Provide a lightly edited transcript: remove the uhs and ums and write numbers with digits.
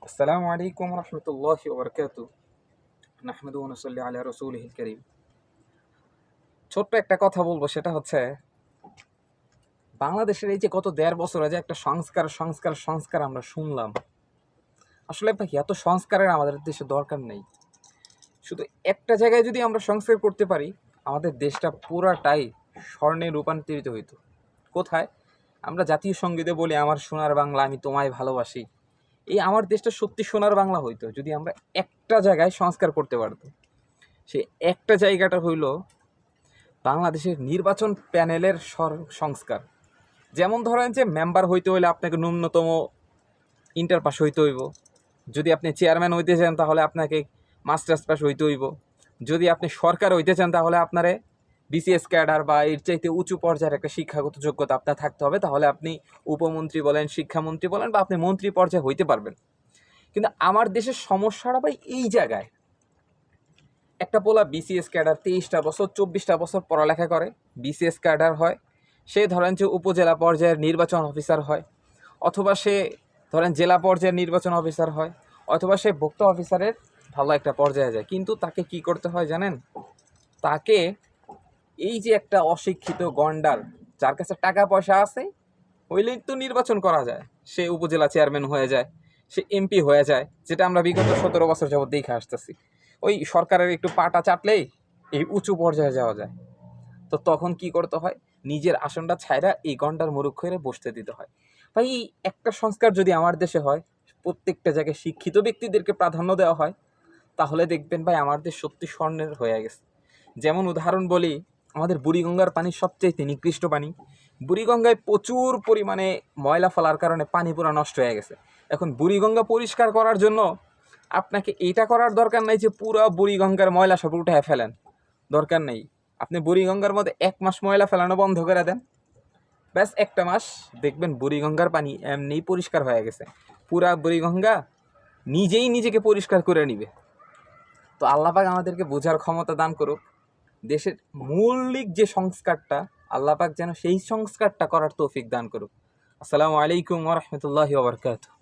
আসসালামু আলাইকুম রহমতুল্লাহি ওবরকাতু। নাহমাদু ওয়া নুসাল্লি আলা রাসূলিহিল কারীম। ছোট্ট একটা কথা বলবো, সেটা হচ্ছে বাংলাদেশের এই যে গত ১.৫ বছর যে একটা সংস্কার সংস্কার সংস্কার আমরা শুনলাম, আসলে ভাই এত সংস্কারের আমাদের দেশে দরকার নেই। শুধু একটা জায়গায় যদি আমরা সংস্কার করতে পারি, আমাদের দেশটা পুরাটাই স্বর্ণে রূপান্তরিত হইতো। কোথায়? আমরা জাতীয় সঙ্গীতে বলি, আমার সোনার বাংলা আমি তোমায় ভালোবাসি। এই আমার দেশটা সত্যি সোনার বাংলা হইতো যদি আমরা একটা জায়গায় সংস্কার করতে পারতাম। সে একটা জায়গাটা হইল বাংলাদেশের নির্বাচন প্যানেলের সংস্কার। যেমন ধরেন যে মেম্বার হইতে হইলে আপনাকে ন্যূনতম ইন্টার পাস হইতে হইব। যদি আপনি চেয়ারম্যান হইতে চান তাহলে আপনাকে মাস্টার্স পাস হইতে হইব। যদি আপনি সরকার হইতে চান তাহলে আপনারে বিসিএস ক্যাডার বা এর চাইতে উঁচু পর্যায়ের একটা শিক্ষাগত যোগ্যতা আপনার থাকতে হবে, তাহলে আপনি উপমন্ত্রী বলেন, শিক্ষামন্ত্রী বলেন, বা আপনি মন্ত্রী পর্যায়ে হইতে পারবেন। কিন্তু আমার দেশের সমস্যাটা ভাই এই জায়গায়, একটা পোলা বিসিএস ক্যাডার 23টা বছর 24টা বছর পড়ালেখা করে, বিসিএস ক্যাডার হয়, সে ধরেন যে উপজেলা পর্যায়ের নির্বাচন অফিসার হয়, অথবা সে ধরেন জেলা পর্যায়ের নির্বাচন অফিসার হয়, অথবা সে ভোক্তা অফিসারের ভালো একটা পর্যায়ে যায়। কিন্তু তাকে কি করতে হয় জানেন? তাকে এই যে একটা অশিক্ষিত গন্ডার, যার কাছে টাকা পয়সা আছে, হইলেই তো নির্বাচন করা যায়, সে উপজেলা চেয়ারম্যান হয়ে যায়, সে এমপি হয়ে যায়, যেটা আমরা বিগত 17 বছর যাবৎ দেখে আসতেছি। ওই সরকারের একটু পাটা চাটলেই এই উঁচু পর্যায়ে যাওয়া যায়। তো তখন কি করতে হয়? নিজের আসনটা ছাইরা এই গন্ডার মুরুখ হয়ে বসতে দিতে হয়। ভাই এই একটা সংস্কার যদি আমার দেশে হয়, প্রত্যেকটা জায়গায় শিক্ষিত ব্যক্তিদেরকে প্রাধান্য দেওয়া হয়, তাহলে দেখবেন ভাই আমার দেশ সত্যি স্বর্ণের হয়ে গেছে। যেমন উদাহরণ বলি, আমাদের বুড়িগঙ্গার পানি সবচেয়ে নিকৃষ্ট পানি। বুড়িগঙ্গায় প্রচুর পরিমাণে ময়লা ফেলার কারণে পানি পুরো নষ্ট হয়ে গেছে। এখন বুড়িগঙ্গা পরিষ্কার করার জন্য আপনাকে এটা করার দরকার নাই যে পুরো বুড়িগঙ্গার ময়লা সব উঠে ফেলেন, দরকার নেই। আপনি বুড়িগঙ্গার মধ্যে 1 মাস ময়লা ফেলানো বন্ধ করে দেন, ব্যাস 1টা মাস দেখবেন বুড়িগঙ্গার পানি এমনিই পরিষ্কার হয়ে গেছে। পুরা বুড়িগঙ্গা নিজেই নিজেকে পরিষ্কার করে নিবে। তো আল্লাহ পাক আমাদেরকে বোঝার ক্ষমতা দান করুক। দেশের মৌলিক যে সংস্কারটা, আল্লাহ পাক যেন সেই সংস্কারটা করার তৌফিক দান করুক। আসসালামু আলাইকুম ওয়া রাহমাতুল্লাহি ওয়া বারাকাতুহু।